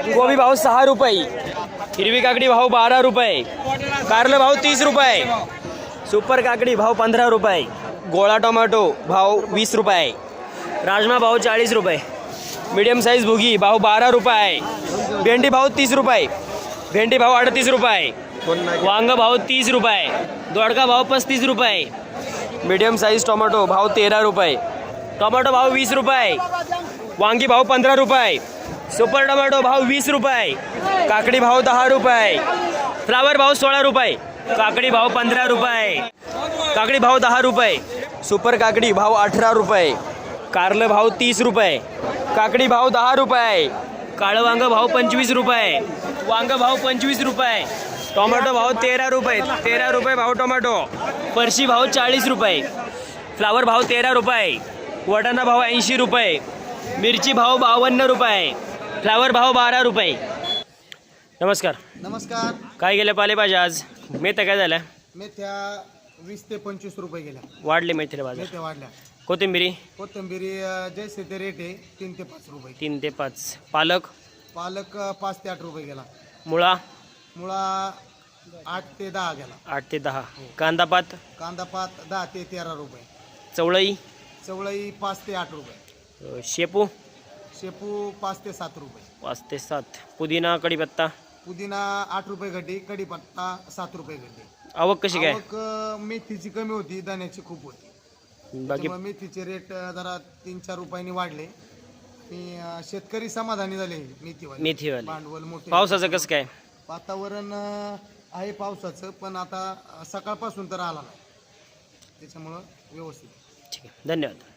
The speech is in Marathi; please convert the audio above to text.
गोबी भाव 6 रुपये, हिरवी काकडी भाव 12 रुपये, कारलं भाव 30 रुपये, सुपर काकडी भाव 15 रुपये, गोळा टोमॅटो भाव 20 रुपये, राजमा भाव 40 रुपये, मीडियम साईज भुगी भाव 12 रुपये, भेंडी भाव 30 रुपये, भेंडी भाव 38 रुपये, वांग भाव 30 रुपये, दोडका भाव 35 रुपये, मीडियम साईज टोमॅटो भाव 13 रुपये, टोमॅटो भाव 20 रुपये, वांगी भाव 15 रुपये, सुपर टोमॅटो भाव 20 रुपये, काकडी भाव 10 रुपये, फ्लावर भाव 16 रुपये, काकडी भाव 15 रुपये, काकडी भाव 10 रुपये, सुपर काकडी भाव 18 रुपये, कारलं भाव 30 रुपये, काकडी भाव 10 रुपये, काळं वांग भाव 25 रुपये, वांग भाव 25 रुपये, टोमॅटो भाव 13 रुपये, 13 रुपये भाव टोमॅटो, फरशी भाव 40 रुपये, फ्लावर भाव 13 रुपये, वटाणा भाव 80 रुपये, मिरची भाव 52 रुपये, फ्लावर भाव 12 रुपये. नमस्कार. नमस्कार. काय गेल्या पालेभाज्या आज? मेथ्या काय झाल्या? मेथ्या 20 ते 25 रुपये गेल्या. वाढले मेथीला बाजार. मेथ्या वाढल्या. कोथिंबिरी जैसे ते रेट आहे 3 ते 5 रुपये. 3 ते 5. पालक 5 ते 8 रुपये गेला. मुळा 8 ते 10 गेला. 8 ते 10. कांदा पात 10 ते 13 रुपये. चवळई 5 ते 8 रुपये. शेपू 5 ते 7 रुपये. 5 ते 7. पुदिना कढीपत्ता 8 रुपये गड्डी, कढीपत्ता 7 रुपये गड्डी. आवक कशी काय? मेथीची कमी होती, दाण्याची खूप होती. बाकी मेथीचे रेट जरा 3-4 रुपयांनी वाढले आणि शेतकरी समाधानी झाले. मेथीवाले भांडवल मोठे. पावसाचं कसं काय? वातावरण आहे पावसाचं, पण आता सकाळपासून तर आला नाही, त्याच्यामुळं व्यवस्थित. ठीक आहे, धन्यवाद.